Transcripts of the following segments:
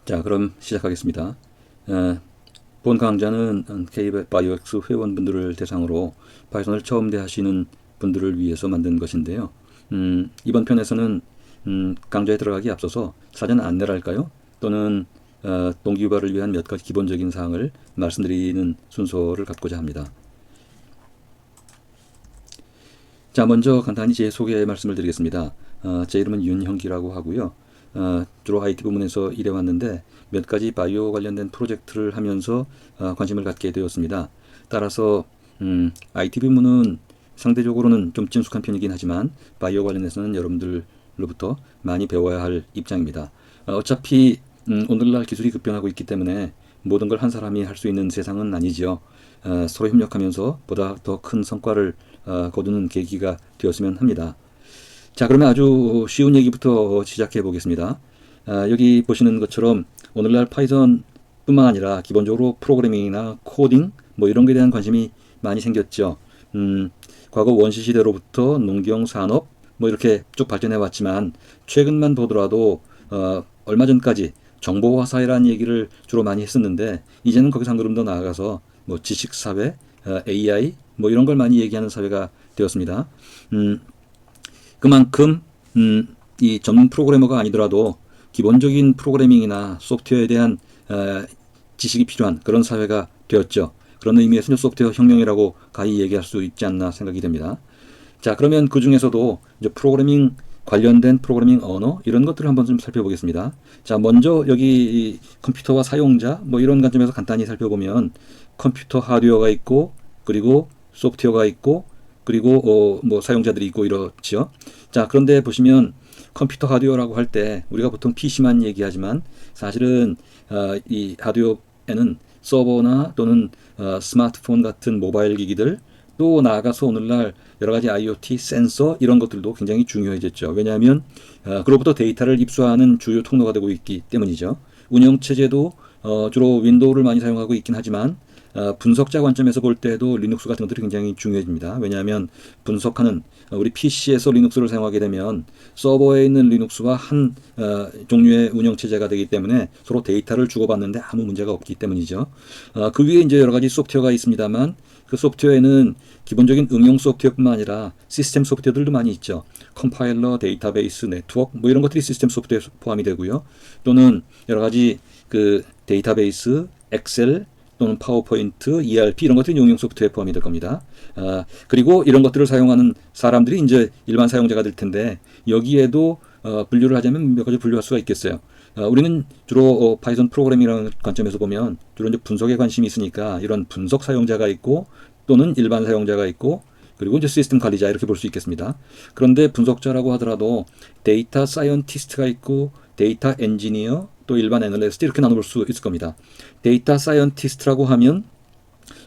자, 그럼 시작하겠습니다. 본 강좌는 K바이오엑스 회원분들을 대상으로 파이썬을 처음 대하시는 분들을 위해서 만든 것인데요. 이번 편에서는 강좌에 들어가기 앞서서 사전 안내랄까요? 또는 동기부여를 위한 몇 가지 기본적인 사항을 말씀드리는 순서를 갖고자 합니다. 자, 먼저 간단히 제 소개 말씀을 드리겠습니다. 제 이름은 윤형기라고 하고요. 주로 IT 부문에서 일해왔는데 몇 가지 바이오 관련된 프로젝트를 하면서 관심을 갖게 되었습니다. 따라서 IT 부문은 상대적으로는 좀 친숙한 편이긴 하지만 바이오 관련해서는 여러분들로부터 많이 배워야 할 입장입니다. 어차피 오늘날 기술이 급변하고 있기 때문에 모든 걸 한 사람이 할 수 있는 세상은 아니지요. 서로 협력하면서 보다 더 큰 성과를 거두는 계기가 되었으면 합니다. 자, 그러면 아주 쉬운 얘기부터 시작해 보겠습니다. 여기 보시는 것처럼 오늘날 파이썬뿐만 아니라 기본적으로 프로그래밍이나 코딩 뭐 이런 것에 대한 관심이 많이 생겼죠. 과거 원시 시대로부터 농경, 산업 뭐 이렇게 쭉 발전해 왔지만 최근만 보더라도 얼마 전까지 정보화 사회라는 얘기를 주로 많이 했었는데 이제는 거기서 한 걸음 더 나아가서 뭐 지식 사회, AI 뭐 이런 걸 많이 얘기하는 사회가 되었습니다. 그만큼 이 전문 프로그래머가 아니더라도 기본적인 프로그래밍이나 소프트웨어에 대한 지식이 필요한 그런 사회가 되었죠. 그런 의미에서 소프트웨어 혁명이라고 가히 얘기할 수 있지 않나 생각이 됩니다. 자, 그러면 그 중에서도 이제 프로그래밍 관련된 프로그래밍 언어 이런 것들을 한번 좀 살펴보겠습니다. 자, 먼저 여기 컴퓨터와 사용자 뭐 이런 관점에서 간단히 살펴보면 컴퓨터 하드웨어가 있고 그리고 소프트웨어가 있고 그리고 뭐 사용자들이 있고 이렇지요. 자, 그런데 보시면 컴퓨터 하드웨어라고 할 때 우리가 보통 PC만 얘기하지만 사실은 이 하드웨어에는 서버나 또는 스마트폰 같은 모바일 기기들 또 나아가서 오늘날 여러 가지 IoT 센서 이런 것들도 굉장히 중요해졌죠. 왜냐하면 그로부터 데이터를 입수하는 주요 통로가 되고 있기 때문이죠. 운영체제도 주로 윈도우를 많이 사용하고 있긴 하지만 분석자 관점에서 볼 때도 리눅스 같은 것들이 굉장히 중요해집니다. 왜냐하면 분석하는 우리 PC에서 리눅스를 사용하게 되면 서버에 있는 리눅스와 한 종류의 운영체제가 되기 때문에 서로 데이터를 주고받는데 아무 문제가 없기 때문이죠. 그 위에 이제 여러 가지 소프트웨어가 있습니다만 그 소프트웨어에는 기본적인 응용 소프트웨어뿐만 아니라 시스템 소프트웨어들도 많이 있죠. 컴파일러, 데이터베이스, 네트워크 뭐 이런 것들이 시스템 소프트웨어에 포함이 되고요. 또는 여러 가지 그 데이터베이스, 엑셀 또는 파워포인트, ERP 이런 것들이 응용 소프트웨어에 포함이 될 겁니다. 그리고 이런 것들을 사용하는 사람들이 이제 일반 사용자가 될 텐데 여기에도 분류를 하자면 몇 가지 분류할 수가 있겠어요. 우리는 주로 파이썬 프로그래밍이라는 관점에서 보면 주로 이제 분석에 관심이 있으니까 이런 분석 사용자가 있고 또는 일반 사용자가 있고 그리고 이제 시스템 관리자 이렇게 볼 수 있겠습니다. 그런데 분석자라고 하더라도 데이터 사이언티스트가 있고 데이터 엔지니어 또 일반 애널리스트 이렇게 나눠볼 수 있을 겁니다. 데이터 사이언티스트라고 하면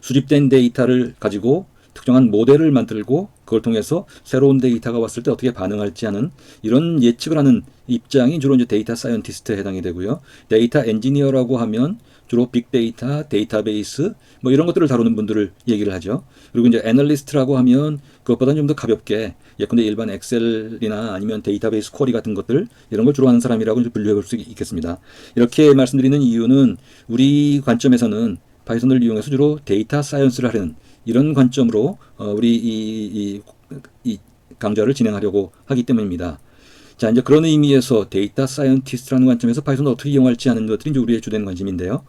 수집된 데이터를 가지고 특정한 모델을 만들고 그걸 통해서 새로운 데이터가 왔을 때 어떻게 반응할지 하는 이런 예측을 하는 입장이 주로 이제 데이터 사이언티스트에 해당이 되고요. 데이터 엔지니어라고 하면 주로 빅데이터, 데이터베이스 뭐 이런 것들을 다루는 분들을 얘기를 하죠. 그리고 이제 애널리스트라고 하면 그것보다는 좀 더 가볍게 예컨대 일반 엑셀이나 아니면 데이터베이스 쿼리 같은 것들 이런 걸 주로 하는 사람이라고 분류해 볼 수 있겠습니다. 이렇게 말씀드리는 이유는 우리 관점에서는 파이썬을 이용해서 주로 데이터 사이언스를 하려는 이런 관점으로 우리 이 강좌를 진행하려고 하기 때문입니다. 자, 이제 그런 의미에서 데이터 사이언티스트라는 관점에서 파이썬을 어떻게 이용할지 하는 것들이 이제 우리의 주된 관심인데요.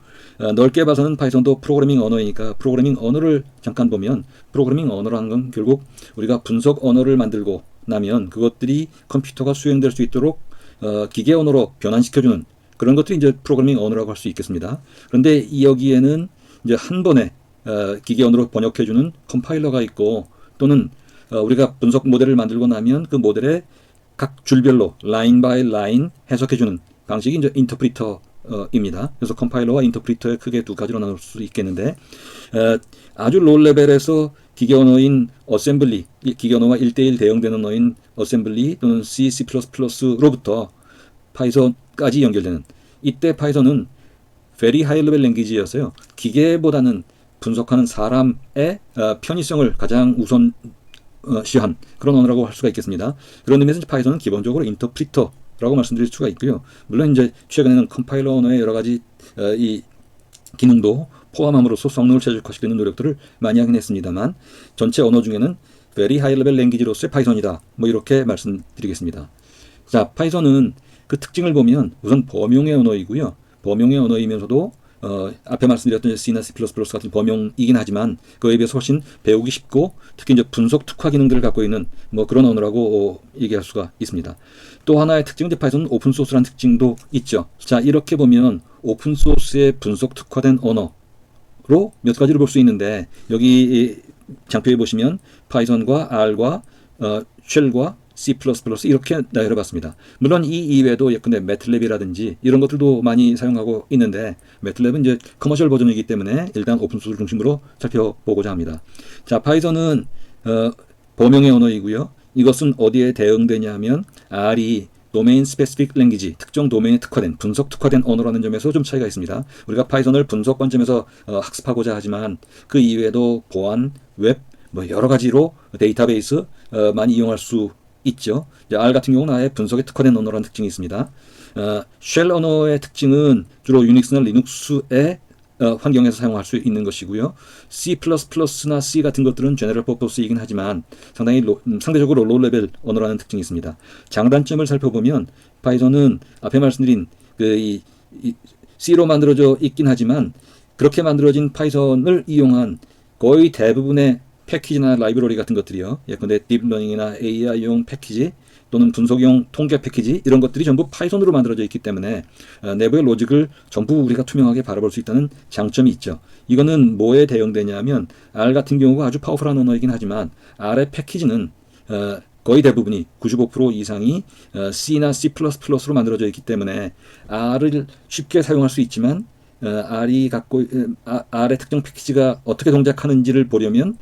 넓게 봐서는 파이썬도 프로그래밍 언어이니까 프로그래밍 언어를 잠깐 보면 프로그래밍 언어라는 건 결국 우리가 분석 언어를 만들고 나면 그것들이 컴퓨터가 수행될 수 있도록 기계 언어로 변환시켜주는 그런 것들이 이제 프로그래밍 언어라고 할 수 있겠습니다. 그런데 여기에는 이제 한 번에 기계 언어로 번역해주는 컴파일러가 있고 또는 우리가 분석 모델을 만들고 나면 그 모델에 각 줄별로 라인 바이 라인 해석해주는 방식이 이제 인터프리터입니다. 그래서 컴파일러와 인터프리터에 크게 두 가지로 나눌 수 있겠는데 아주 로우 레벨에서 기계 언어인 어셈블리, 기계 언어와 1대1 대응되는 언어인 어셈블리 또는 C, C++로부터 파이썬까지 연결되는 이때 파이썬은 very high level language였어요. 기계보다는 분석하는 사람의 편의성을 가장 우선 시한 그런 언어라고 할 수가 있겠습니다. 그런 의미에서 파이썬은 기본적으로 인터프리터 라고 말씀드릴 수가 있고요. 물론 이제 최근에는 컴파일러 언어의 여러 가지 이 기능도 포함함으로써 성능을 최적화시키는 노력들을 많이 하긴 했습니다만, 전체 언어 중에는 very high level language로서의 파이썬이다, 뭐 이렇게 말씀드리겠습니다. 자, 파이썬은 그 특징을 보면 우선 범용의 언어이고요. 범용의 언어이면서도 앞에 말씀드렸던 C나 C++ 같은 범용이긴 하지만 그에 비해서 훨씬 배우기 쉽고, 특히 이제 분석 특화 기능들을 갖고 있는 뭐 그런 언어라고 얘기할 수가 있습니다. 또 하나의 특징은 이제 파이썬은 오픈 소스라는 특징도 있죠. 자, 이렇게 보면 오픈 소스의 분석 특화된 언어로 몇 가지를 볼 수 있는데, 여기 장표에 보시면 파이썬과 R과 쉘과 C++ 이렇게 나열해봤습니다. 물론 이 이외에도 예컨대 매틀랩이라든지 이런 것들도 많이 사용하고 있는데, 매틀랩은 이제 커머셜 버전이기 때문에 일단 오픈소스 중심으로 살펴보고자 합니다. 자, 파이썬은 범용의 언어이고요. 이것은 어디에 대응되냐 하면 R이 도메인 스페시픽 랭귀지, 특정 도메인에 특화된, 분석 특화된 언어라는 점에서 좀 차이가 있습니다. 우리가 파이썬을 분석 관점에서 학습하고자 하지만 그 이외에도 보안, 웹, 뭐 여러 가지로 데이터베이스 많이 이용할 수 있죠. R 같은 경우는 아예 분석에 특화된 언어라는 특징이 있습니다. 쉘 언어의 특징은 주로 유닉스나 리눅스의 환경에서 사용할 수 있는 것이고요. C++나 C 같은 것들은 제너럴 퍼포스이긴 하지만 상당히 상대적으로 로우 레벨 언어라는 특징이 있습니다. 장단점을 살펴보면 파이썬은 앞에 말씀드린 이 C로 만들어져 있긴 하지만, 그렇게 만들어진 파이썬을 이용한 거의 대부분의 패키지나 라이브러리 같은 것들이요, 예컨대 딥러닝이나 AI용 패키지 또는 분석용 통계 패키지, 이런 것들이 전부 파이썬으로 만들어져 있기 때문에 내부의 로직을 전부 우리가 투명하게 바라볼 수 있다는 장점이 있죠. 이거는 뭐에 대응되냐면, R 같은 경우가 아주 파워풀한 언어이긴 하지만 R의 패키지는 거의 대부분이 95% 이상이 C나 C++로 만들어져 있기 때문에 R을 쉽게 사용할 수 있지만, R의 특정 패키지가 어떻게 동작하는지를 보려면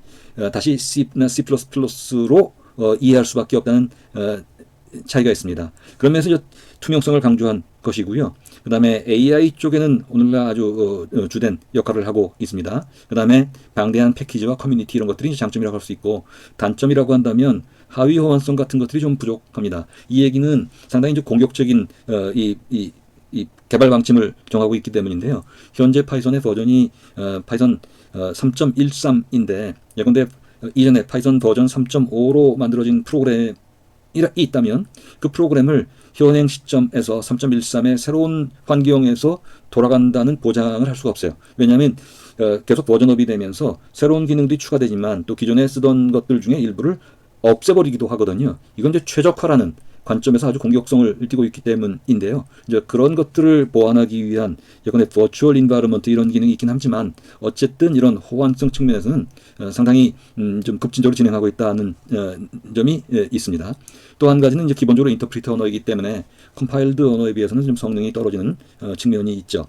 다시 C나 C++로 이해할 수밖에 없다는 차이가 있습니다. 그러면서 투명성을 강조한 것이고요. 그 다음에 AI 쪽에는 오늘날 아주 주된 역할을 하고 있습니다. 그 다음에 방대한 패키지와 커뮤니티, 이런 것들이 장점이라고 할 수 있고, 단점이라고 한다면 하위 호환성 같은 것들이 좀 부족합니다. 이 얘기는 상당히 이제 공격적인 이 개발 방침을 정하고 있기 때문인데요. 현재 파이썬의 버전이 파이썬 3.13인데 예컨대 이전에 파이썬 버전 3.5로 만들어진 프로그램이 있다면 그 프로그램을 현행 시점에서 3.13의 새로운 환경에서 돌아간다는 보장을 할 수가 없어요. 왜냐하면 계속 버전업이 되면서 새로운 기능들이 추가되지만 또 기존에 쓰던 것들 중에 일부를 없애버리기도 하거든요. 이건 이제 최적화라는 관점에서 아주 공격성을 띠고 있기 때문인데요. 이제 그런 것들을 보완하기 위한 예컨대 버추얼 인바이러먼트 이런 기능이 있긴 하지만, 어쨌든 이런 호환성 측면에서는 상당히 좀 급진적으로 진행하고 있다는 점이 있습니다. 또 한 가지는 이제 기본적으로 인터프리터 언어이기 때문에 컴파일드 언어에 비해서는 좀 성능이 떨어지는 측면이 있죠.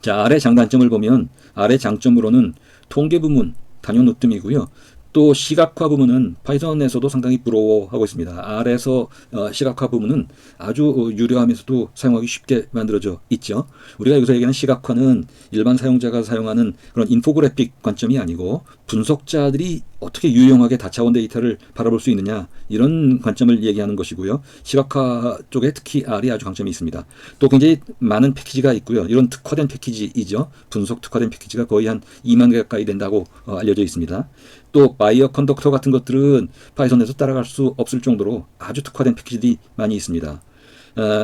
자, R의 장단점을 보면 R의 장점으로는 통계 부문 단연 으뜸이고요. 또 시각화 부분은 파이썬에서도 상당히 부러워하고 있습니다. R에서 시각화 부분은 아주 유려하면서도 사용하기 쉽게 만들어져 있죠. 우리가 여기서 얘기하는 시각화는 일반 사용자가 사용하는 그런 인포그래픽 관점이 아니고, 분석자들이 어떻게 유용하게 다차원 데이터를 바라볼 수 있느냐, 이런 관점을 얘기하는 것이고요. 시각화 쪽에 특히 R이 아주 강점이 있습니다. 또 굉장히 많은 패키지가 있고요. 이런 특화된 패키지이죠. 분석 특화된 패키지가 거의 한 2만 개 가까이 된다고 알려져 있습니다. 또 바이어 컨덕터 같은 것들은 파이썬에서 따라갈 수 없을 정도로 아주 특화된 패키지들이 많이 있습니다.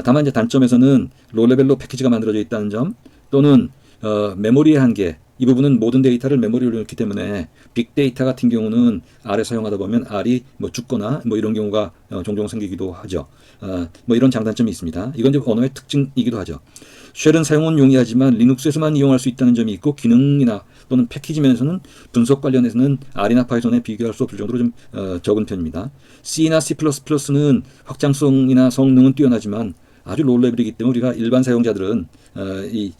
다만 이제 단점에서는 로레벨로 패키지가 만들어져 있다는 점, 또는 메모리의 한계, 이 부분은 모든 데이터를 메모리로 넣기 때문에 빅데이터 같은 경우는 R에 사용하다 보면 R이 뭐 죽거나 뭐 이런 경우가 종종 생기기도 하죠. 뭐 이런 장단점이 있습니다. 이건 이제 언어의 특징이기도 하죠. 쉘은 사용은 용이하지만 리눅스에서만 이용할 수 있다는 점이 있고, 기능이나 또는 패키지 면에서는 분석 관련해서는 R이나 파이썬에 비교할 수 없을 정도로 좀 적은 편입니다. C나 C++는 확장성이나 성능은 뛰어나지만 아주 로우 레벨이기 때문에 우리가 일반 사용자들은 이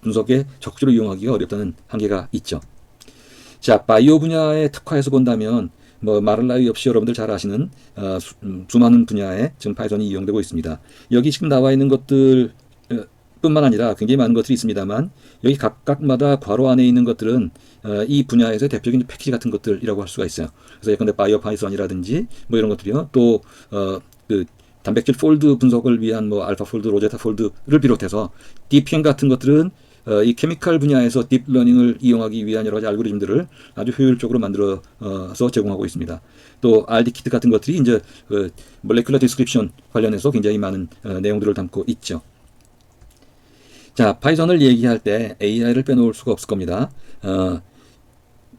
분석에 적극적으로 이용하기가 어렵다는 한계가 있죠. 자, 바이오 분야에 특화해서 본다면 뭐 말할 나위 없이 여러분들 잘 아시는 수많은 분야에 지금 파이썬이 이용되고 있습니다. 여기 지금 나와 있는 것들 뿐만 아니라 굉장히 많은 것들이 있습니다만, 여기 각각마다 괄호 안에 있는 것들은 이 분야에서 대표적인 패키지 같은 것들이라고 할 수가 있어요. 그래서 예컨대 바이오 파이썬이라든지 뭐 이런 것들이요. 또 그 단백질 폴드 분석을 위한 뭐 알파 폴드, 로제타 폴드를 비롯해서 DPM 같은 것들은 이 케미칼 분야에서 딥러닝을 이용하기 위한 여러 가지 알고리즘들을 아주 효율적으로 만들어서 제공하고 있습니다. 또 RDKit 같은 것들이 이제 몰레큘러 디스크립션 관련해서 굉장히 많은 내용들을 담고 있죠. 자, 파이썬을 얘기할 때 AI를 빼놓을 수가 없을 겁니다.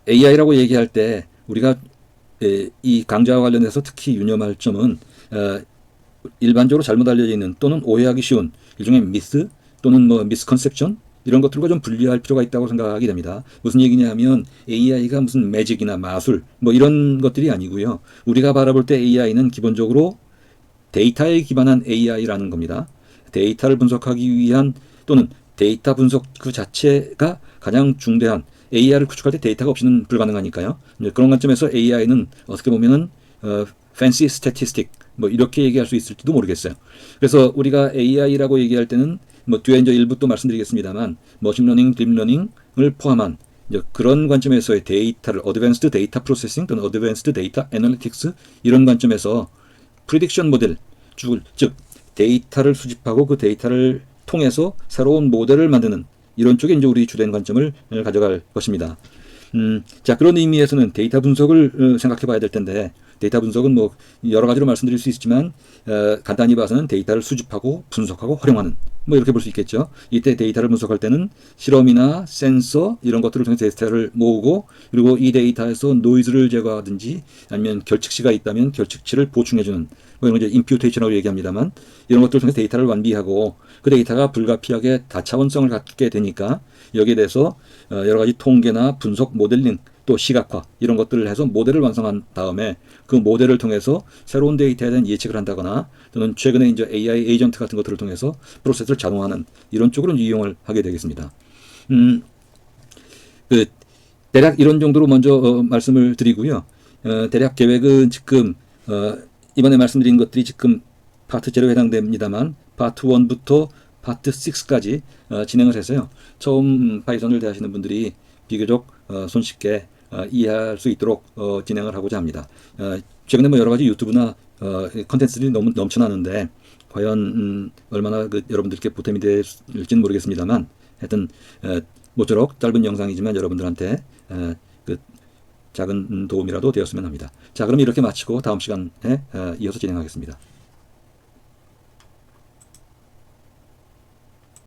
AI라고 얘기할 때 우리가 이 강좌와 관련해서 특히 유념할 점은 일반적으로 잘못 알려져 있는 또는 오해하기 쉬운 일종의 미스 또는 뭐 미스컨셉션 이런 것들과 좀 분리할 필요가 있다고 생각하게 됩니다. 무슨 얘기냐면 AI가 무슨 매직이나 마술 뭐 이런 것들이 아니고요. 우리가 바라볼 때 AI는 기본적으로 데이터에 기반한 AI라는 겁니다. 데이터를 분석하기 위한 또는 데이터 분석 그 자체가 가장 중대한 AI를 구축할 때 데이터가 없이는 불가능하니까요. 그런 관점에서 AI는 어떻게 보면은 fancy statistic 뭐 이렇게 얘기할 수 있을지도 모르겠어요. 그래서 우리가 AI라고 얘기할 때는 뭐 뒤에 이제 일부 또 말씀드리겠습니다만 머신러닝, 딥러닝을 포함한 그런 관점에서의 데이터를 어드밴스드 데이터 프로세싱 또는 어드밴스드 데이터 애널리틱스 이런 관점에서 프리딕션 모델 즉 데이터를 수집하고 그 데이터를 통해서 새로운 모델을 만드는 이런 쪽에 이제 우리 주된 관점을 가져갈 것입니다. 자, 그런 의미에서는 데이터 분석을 생각해 봐야 될 텐데 데이터 분석은 뭐 여러 가지로 말씀드릴 수 있지만 간단히 봐서는 데이터를 수집하고 분석하고 활용하는 뭐 이렇게 볼 수 있겠죠. 이때 데이터를 분석할 때는 실험이나 센서 이런 것들을 통해서 데이터를 모으고 그리고 이 데이터에서 노이즈를 제거하든지 아니면 결측치가 있다면 결측치를 보충해주는 뭐 이런 거 이제 임퓨테이션이라고 얘기합니다만 이런 것들을 통해서 데이터를 완비하고 그 데이터가 불가피하게 다차원성을 갖게 되니까 여기에 대해서 여러 가지 통계나 분석 모델링 또 시각화 이런 것들을 해서 모델을 완성한 다음에 그 모델을 통해서 새로운 데이터에 대한 예측을 한다거나 또는 최근에 이제 AI 에이전트 같은 것들을 통해서 프로세스를 자동화하는 이런 쪽으로 이용을 하게 되겠습니다. 대략 이런 정도로 먼저 말씀을 드리고요. 대략 계획은 지금 이번에 말씀드린 것들이 지금 파트 0에 해당됩니다만 파트 1부터 파트 6까지 진행을 해서요. 처음 파이썬을 대하시는 분들이 비교적 손쉽게 이해할 수 있도록 진행을 하고자 합니다. 최근에 뭐 여러 가지 유튜브나 컨텐츠들이 너무 넘쳐나는데 과연 얼마나 여러분들께 보탬이 될지는 모르겠습니다만 하여튼 모쪼록 짧은 영상이지만 여러분들한테 작은 도움이라도 되었으면 합니다. 자, 그럼 이렇게 마치고 다음 시간에 이어서 진행하겠습니다.